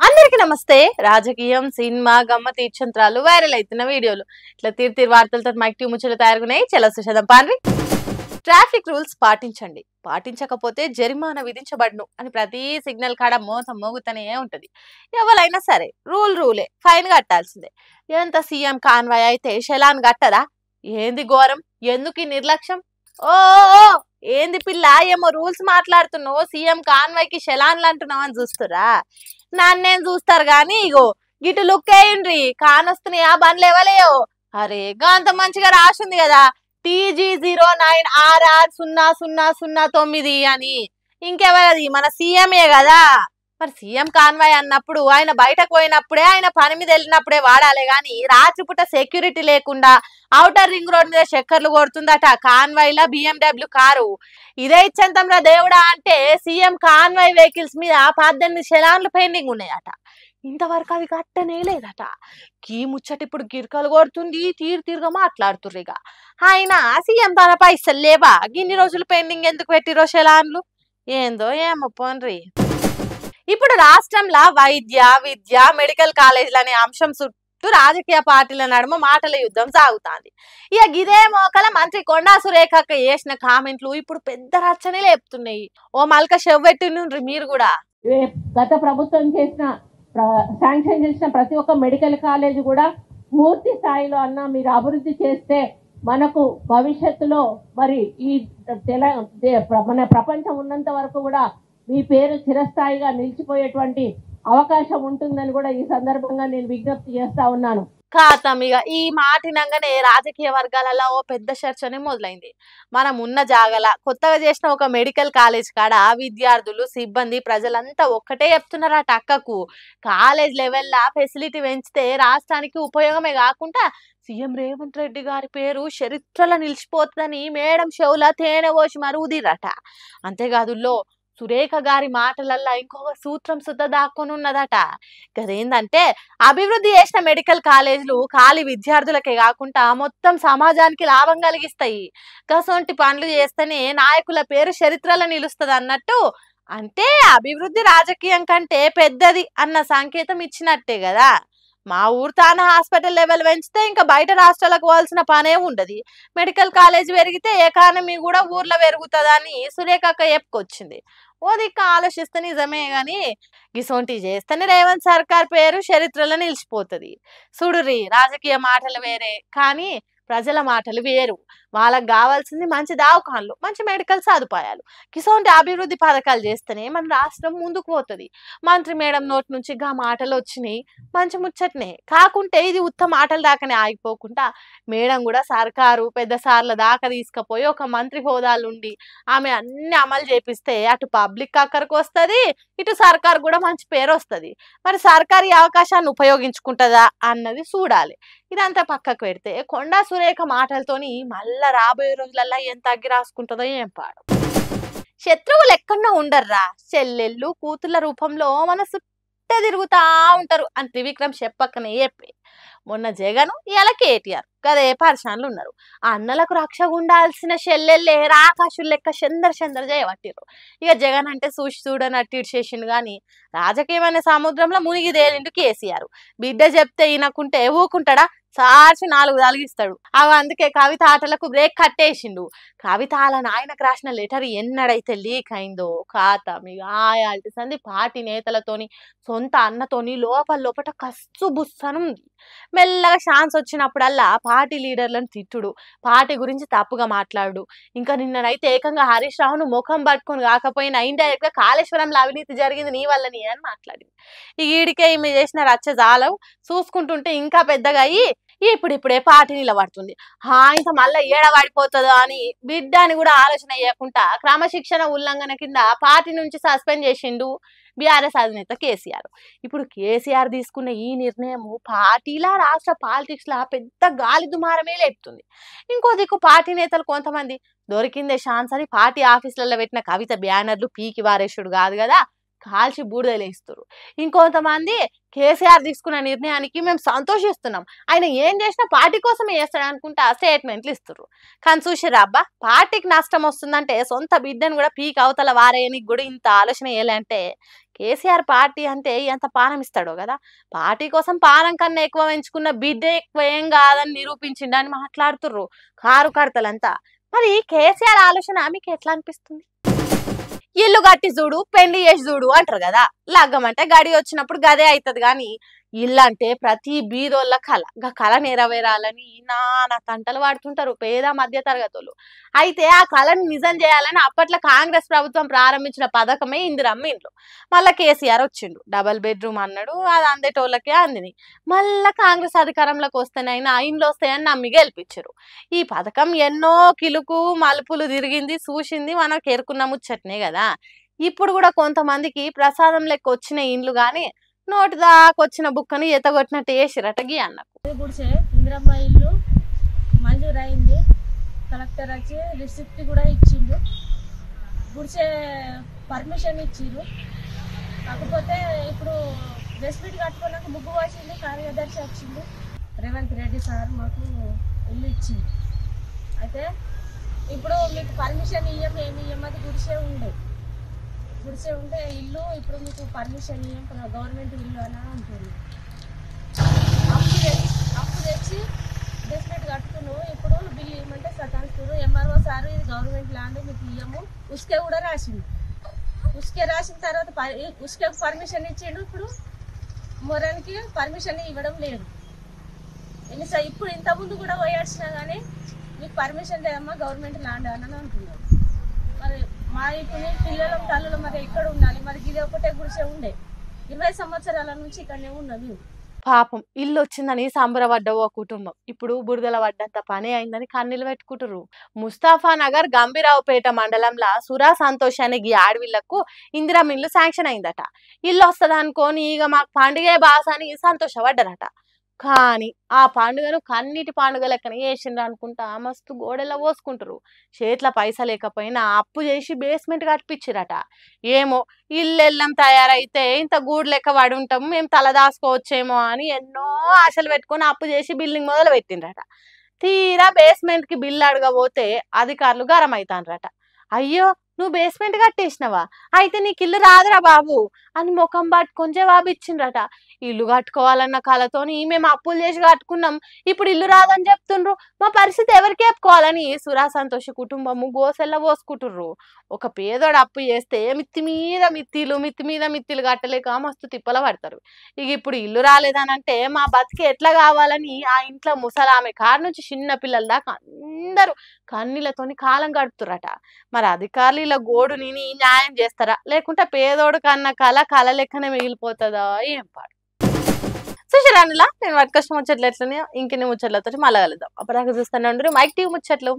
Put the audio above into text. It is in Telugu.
అందరికీ నమస్తే. రాజకీయం, సినిమా, గమ్మత్ ఇచ్చంత్రాలు, వైరల్ అవుతున్న వీడియోలు ఇట్లా తీరు వార్తలతో మైక్ ట్యూ ముచ్చలు తయారుకున్నాయి. చలో సుషదం పాన్రి. ట్రాఫిక్ రూల్స్ పాటించండి, పాటించకపోతే జరిమానా విధించబడును అని ప్రతి సిగ్నల్ కాడ మోసం మోగుతూనే ఉంటది. ఎవరైనా సరే రూలే, ఫైన్ కట్టాల్సిందే. ఎంత సీఎం కాన్వాయ్ అయితే షెలాన్ కట్టదా? ఏంది ఘోరం, ఎందుకు ఈ నిర్లక్ష్యం? ఓ ఏంది పిల్ల, ఏమో రూల్స్ మాట్లాడుతున్నావు, సీఎం కాన్వాయ్కి షెలాన్లు అంటున్నావు అని చూస్తురా? నన్నేం చూస్తారు గాని ఇగో గిటు లుక్ అయ్యండ్రి, కానొస్తున్నాయా బండ్లు ఎవలేయో. అరే అంత మంచిగా రాసింది కదా TG09RR0009 అని. ఇంకెవరది? మన సీఎంఏ కదా. మరి సీఎం కాన్వాయ్ అన్నప్పుడు ఆయన బయటకు పోయినప్పుడే, ఆయన పని మీద వెళ్ళినప్పుడే వాడాలి గాని రాత్రిపూట సెక్యూరిటీ లేకుండా ఔటర్ రింగ్ రోడ్ మీద చక్కర్లు కొడుతుందట కాన్వాయ్ల BMW కారు. ఇదే ఇచ్చంతంరా దేవుడా అంటే సీఎం కాన్వాయ్ వెహికల్స్ మీద 18 చలాన్లు పెండింగ్ ఉన్నాయట. ఇంతవరకు అది కట్టనే లేదట. ఈ ముచ్చట ఇప్పుడు గిరికలు కొడుతుంది, తీరుగా మాట్లాడుతుర్రు. ఇక ఆయన సీఎం తన పైసలు లేవా, గిన్ని రోజులు పెండింగ్ ఎందుకు పెట్టిరో చలాన్లు? ఏందో ఏమో పోన్రి. ఇప్పుడు రాష్ట్రంలో వైద్య, విద్య, మెడికల్ కాలేజీలు అనే అంశం చుట్టూ రాజకీయ పార్టీల నడుమ మాటల యుద్ధం సాగుతాంది. ఇక గిదే మోకల మంత్రి కొండా సురేఖక్క చేసిన కామెంట్లు ఇప్పుడు పెద్ద రచ్చనే లేపుతున్నాయి. ఓ మల్క చెవ్వెట్టి నుండ్రి మీరు కూడా. గత ప్రభుత్వం శాంక్షన్ చేసిన ప్రతి ఒక్క మెడికల్ కాలేజ్ కూడా పూర్తి స్థాయిలో మీరు అభివృద్ధి చేస్తే మనకు భవిష్యత్తులో మరి ఈ మన ప్రపంచం ఉన్నంత వరకు కూడా మీ పేరు చిరస్థాయిగా నిలిచిపోయేటువంటి అవకాశం ఉంటుందని కూడా ఈ సందర్భంగా నేను విజ్ఞప్తి చేస్తా ఉన్నాను. ఖాతం ఇక ఈ మాటినంగానే రాజకీయ వర్గాలలో ఓ పెద్ద చర్చనే మొదలైంది. మనం ఉన్న జాగల కొత్తగా చేసిన ఒక మెడికల్ కాలేజ్ కాడ విద్యార్థులు, సిబ్బంది, ప్రజలంతా ఒక్కటే చెప్తున్నారు. అటు అక్కకు కాలేజ్ లెవెల్లా ఫెసిలిటీ పెంచితే రాష్ట్రానికి ఉపయోగమే కాకుండా సీఎం రేవంత్ రెడ్డి గారి పేరు చరిత్రలో నిలిచిపోతుందని మేడం చెవుల తేనె పోసి మరుగుదిరట. అంతేకాదు సురేఖ గారి మాటలల్లా ఇంకొక సూత్రం సుద్ద దాక్కొని ఉన్నదట. గదేందంటే అభివృద్ధి చేసిన మెడికల్ కాలేజీలు ఖాళీ విద్యార్థులకే కాకుండా మొత్తం సమాజానికి లాభం కలిగిస్తాయి. గసొంటి పనులు చేస్తేనే నాయకుల పేరు చరిత్రలో నిలుస్తుంది అన్నట్టు. అంటే అభివృద్ధి రాజకీయం కంటే పెద్దది అన్న సంకేతం ఇచ్చినట్టే కదా. మా ఊరు తాన హాస్పిటల్ లెవెల్ పెంచితే ఇంకా బయట రాష్ట్రాలకు పోవాల్సిన పనే ఉండదు. మెడికల్ కాలేజ్ పెరిగితే ఎకానమీ కూడా ఊర్లో పెరుగుతుందని సురేఖక్క చెప్పుకొచ్చింది. ఓ దిక్కు ఆలోచిస్తే నిజమే గాని గిసోంటి చేస్తేనే రేవంత్ సర్కార్ పేరు చరిత్రలో నిలిచిపోతుంది. చూడుర్రి, రాజకీయ మాటలు వేరే కానీ ప్రజల మాటలు వేరు. వాళ్ళకి కావాల్సింది మంచి దవాఖాన్లు, మంచి మెడికల్ సదుపాయాలు. గిసోంటి అభివృద్ధి పథకాలు చేస్తేనే మన రాష్ట్రం ముందుకు పోతుంది. మంత్రి మేడం నోటి నుంచి గా మాటలు వచ్చినాయి, మంచి ముచ్చటనే. కాకుంటే ఇది ఉత్త మాటల దాకానే ఆగిపోకుండా మేడం కూడా సర్కారు పెద్ద సార్ల దాకా తీసుకుపోయి ఒక మంత్రి హోదాలుండి ఆమె అన్ని అమలు చేపిస్తే అటు పబ్లిక్ అక్కడికి వస్తుంది, ఇటు సర్కారు కూడా మంచి పేరు వస్తుంది. మరి సర్కారు ఈ అవకాశాన్ని ఉపయోగించుకుంటుందా అన్నది చూడాలి. ఇదంతా పక్కకు పెడితే కొండా సురేఖ మాటలతోని మళ్ళా రాబోయే రోజులల్లా ఎంత అగ్గి రాసుకుంటుందో ఏం పాడు. శత్రువులు ఎక్కడో ఉండర్రా, చెల్లెళ్ళు కూతుళ్ళ రూపంలో మన చుట్టే తిరుగుతా ఉంటారు అని త్రివిక్రమ్ చెప్పకనే చెప్పి. మొన్న జగన్, ఇలా కేటీఆర్ గదే పరిశాన్లు ఉన్నారు. ఆ అన్నలకు రక్ష ఉండాల్సిన చెల్లెళ్ళే రాకాశులు లెక్క చందర చేయబట్టిరు. ఇక జగన్ అంటే చూడని అట్టి చేసిండు గాని రాజకీయం అనే సముద్రంలో మునిగి తేలిండు కేసీఆర్. బిడ్డ చెప్తే ఈనకుంటే ఊకుంటాడా? సార్చి 4 తలిగిస్తాడు. అవి అందుకే కవిత ఆటలకు బ్రేక్ కట్టేసిండు. కవిత అలా నాయనకు రాసిన లెటర్ ఎన్నడైతే లీక్ అయిందో ఖాతం ఇక ఆయాల్టి సంది పార్టీ నేతలతోని, సొంత అన్నతోని లోపల కస్సు బుస్సనుంది. మెల్లగా ఛాన్స్ వచ్చినప్పుడల్లా పార్టీ లీడర్లను తిట్టుడు, పార్టీ గురించి తప్పుగా మాట్లాడు. ఇంకా నిన్ననైతే ఏకంగా హరీష్ రావును ముఖం పట్టుకొని కాకపోయినా ఇండైరెక్ట్ గా కాళేశ్వరంలో అవినీతి జరిగింది నీ వల్లనే అని మాట్లాడింది. ఈ ఈడికే ఈమె చేసిన రచ్చ జాలవు చూసుకుంటుంటే ఇంకా పెద్దగా అయ్యి ఇప్పుడిప్పుడే పార్టీ నిలబడుతుంది. ఇంత మళ్ళీ ఏడవాడిపోతుందో అని బిడ్డ అని కూడా ఆలోచన చేయకుండా క్రమశిక్షణ ఉల్లంఘన కింద పార్టీ నుంచి సస్పెండ్ చేసిండు బీఆర్ఎస్ అధినేత కేసీఆర్. ఇప్పుడు కేసీఆర్ తీసుకున్న ఈ నిర్ణయం పార్టీలా రాష్ట్ర పాలిటిక్స్ లా పెద్ద గాలి దుమారమే లేపుతుంది. ఇంకో దిక్కు పార్టీ నేతలు కొంతమంది దొరికిందే ఛాన్స్ అని పార్టీ ఆఫీసులలో పెట్టిన కవిత బ్యానర్లు పీకి వారేసుడు కాదు కదా, కాల్చి బూడిదలేస్తారు. ఇంకొంతమంది కేసీఆర్ తీసుకున్న నిర్ణయానికి మేము సంతోషిస్తున్నాం, ఆయన ఏం చేసినా పార్టీ కోసమే చేస్తాడు అనుకుంటా స్టేట్మెంట్లు ఇస్తారు. కానీ చూసిరా అబ్బా, పార్టీకి నష్టం వస్తుందంటే సొంత బిడ్డను కూడా పీక్ అవతల వారేయనికి కూడా ఇంత ఆలోచన వేయాలంటే కేసీఆర్ పార్టీ అంటే ఎంత పానం ఇస్తాడో కదా. పార్టీ కోసం పానం కన్నా ఎక్కువ ఎంచుకున్న బిడ్డ ఎక్కువ ఏం కాదని నిరూపించిండని మాట్లాడుతుర్రు కారు కడతలంతా. మరి కేసీఆర్ ఆలోచన మీకు ఎట్లా అనిపిస్తుంది? ఇల్లు కట్టి చూడు, పెళ్లి చేసి చూడు అంటారు కదా. లగ్గం అంటే గడి వచ్చినప్పుడు గదే అవుతుంది. కానీ ఇల్లు అంటే ప్రతి బీదోళ్ళ కళ. కళ నెరవేరాలని నానా తంటలు పడుతుంటారు పేద మధ్య తరగతులు. అయితే ఆ కళను నిజం చేయాలని అప్పట్లో కాంగ్రెస్ ప్రభుత్వం ప్రారంభించిన పథకమే ఇందిరమ్మ ఇండ్లు. మళ్ళా కేసీఆర్ వచ్చిండు, డబల్ బెడ్రూమ్ అన్నాడు, అది అందేటోళ్ళకే అందిని. మళ్ళా కాంగ్రెస్ అధికారంలోకి వస్తేనైనా ఇండ్లు వస్తాయని నమ్మి గెలిపించారు. ఈ పథకం ఎన్నో కిలుకు మలుపులు తిరిగింది, చూసింది, మనకు ఎరుకున్న ముచ్చట్నే కదా. ఇప్పుడు కూడా కొంతమందికి ప్రసాదం లెక్క వచ్చిన ఇండ్లు కానీ నోటి దాకొచ్చిన బుక్కని ఎతగొట్టినట్టు వేసిరట గీ అన్నకు. గుడిసే ఇందిరమ్మ ఇల్లు మంజూరు అయింది, కలెక్టర్ వచ్చి రిసిప్ట్ కూడా ఇచ్చిండు, గుడిసే పర్మిషన్ ఇచ్చిండు. కాకపోతే ఇప్పుడు రెసిప్ట్ కట్టుకున్నాక ముగ్గు వచ్చింది, కార్యదర్శి వచ్చింది, రేవంత్ రెడ్డి సార్ మాకు ఇల్లు ఇచ్చింది. అయితే ఇప్పుడు మీకు పర్మిషన్ ఏమి ఇయ్యమది గుడిసే ఉండే ఇల్లు ఇప్పుడు మీకు పర్మిషన్ ఇయ్యం, గవర్నమెంట్ ఇల్లు అని అంటుంది. అప్పు తెచ్చి డెస్పెట్ కట్టుకున్నావు, ఇప్పుడు బిల్లు ఇవ్వమంటే సతాన్స్కూరు ఎంఆర్ఓ సార్ ఇది గవర్నమెంట్ ల్యాండ్ మీకు ఇయ్యము. ఉస్కే కూడా రాసిండు, ఉస్కే రాసిన తర్వాత ఉస్కే పర్మిషన్ ఇచ్చిండు, ఇప్పుడు మొరానికి పర్మిషన్ ఇవ్వడం లేదు. ఇప్పుడు ఇంతకుముందు కూడా పోయాల్సినా కానీ మీకు పర్మిషన్ లేదమ్మా గవర్నమెంట్ ల్యాండ్ అని అంటున్నారు. మరి మా ఇప్పుడు పిల్లలు తల్లులు మరి ఎక్కడ ఉండాలి? మరి ఇది ఒకటే గుడిసే ఉండే 20 సంవత్సరాల నుంచి ఇక్కడనే ఉన్నది. పాపం ఇల్లు వచ్చిందని సంబరపడ్డ ఓ కుటుంబం ఇప్పుడు బురదల పడ్డంత పని అయిందని కన్నీళ్ళు పెట్టుకుంటారు. ముస్తాఫా నగర్ గంభీరావుపేట మండలంలో సురా సంతోష్ అనే ఈ ఆడవిళ్లకు ఇందిరమ్మ ఇల్లు శాంక్షన్ అయిందట. ఇల్లు వస్తుంది అనుకోని ఇక మాకు పండుగే బాస అని సంతోషపడ్డారట. కానీ ఆ పండుగను కన్నీటి పండుగ లెక్కన చేసిండ్రు అనుకుంటా మస్తు గోడెలా పోసుకుంటారు. చేతిలో పైసా లేకపోయినా అప్పు చేసి బేస్మెంట్ కట్టించిరట. ఏమో ఇల్లెల్లం తయారైతే ఇంత గూడు లెక్క పడి ఉంటాం, మేము తల దాసుకోవచ్చేమో అని ఎన్నో ఆశలు పెట్టుకొని అప్పు చేసి బిల్డింగ్ మొదలు పెట్టిండ్రట. తీరా బేస్మెంట్ కి బిల్లు అడగబోతే అధికారులు గరం అవుతాన్రట. అయ్యో నువ్వు బేస్మెంట్ కట్టేసినవా, అయితే నీకు ఇల్లు రాదురా బాబు అని ముఖం పట్టుకొని జవాబు ఇచ్చిండ్రట. ఇల్లు కట్టుకోవాలన్న కళతోని మేము అప్పులు చేసి కట్టుకున్నాం, ఇప్పుడు ఇల్లు రాదని చెప్తుండ్రు, మా పరిస్థితి ఎవరికి చెప్పుకోవాలని సురా సంతోష్ కుటుంబము గోసెల్ల పోసుకుంటుర్రు. ఒక పేదోడు అప్పు చేస్తే మిత్తి మీద మిత్తిలు కట్టలేక మస్తు తిప్పల పడతారు. ఇక ఇప్పుడు ఇల్లు రాలేదనంటే మా బతికి ఎట్లా కావాలని ఆ ఇంట్లో ముసలామె కారు నుంచి చిన్న పిల్లల దాకా అందరూ కన్నీళ్లతోని కాలం గడుపుతురట. మరి అధికారులు ఇలా గోడుని న్యాయం చేస్తారా, లేకుంటే పేదోడు కన్న కళ లెక్కనే మిగిలిపోతుందా ఏం పాడు. సుశీరానులా నేను వర్కష్టం ముచ్చట్లు ఎట్లనే ఇంకెన్ని ముచ్చట్లతో మళ్ళా కలుద్దాం. అప్పటిదాకా చూస్తూనే ఉండరు మైక్ టీవీ ముచ్చట్లు.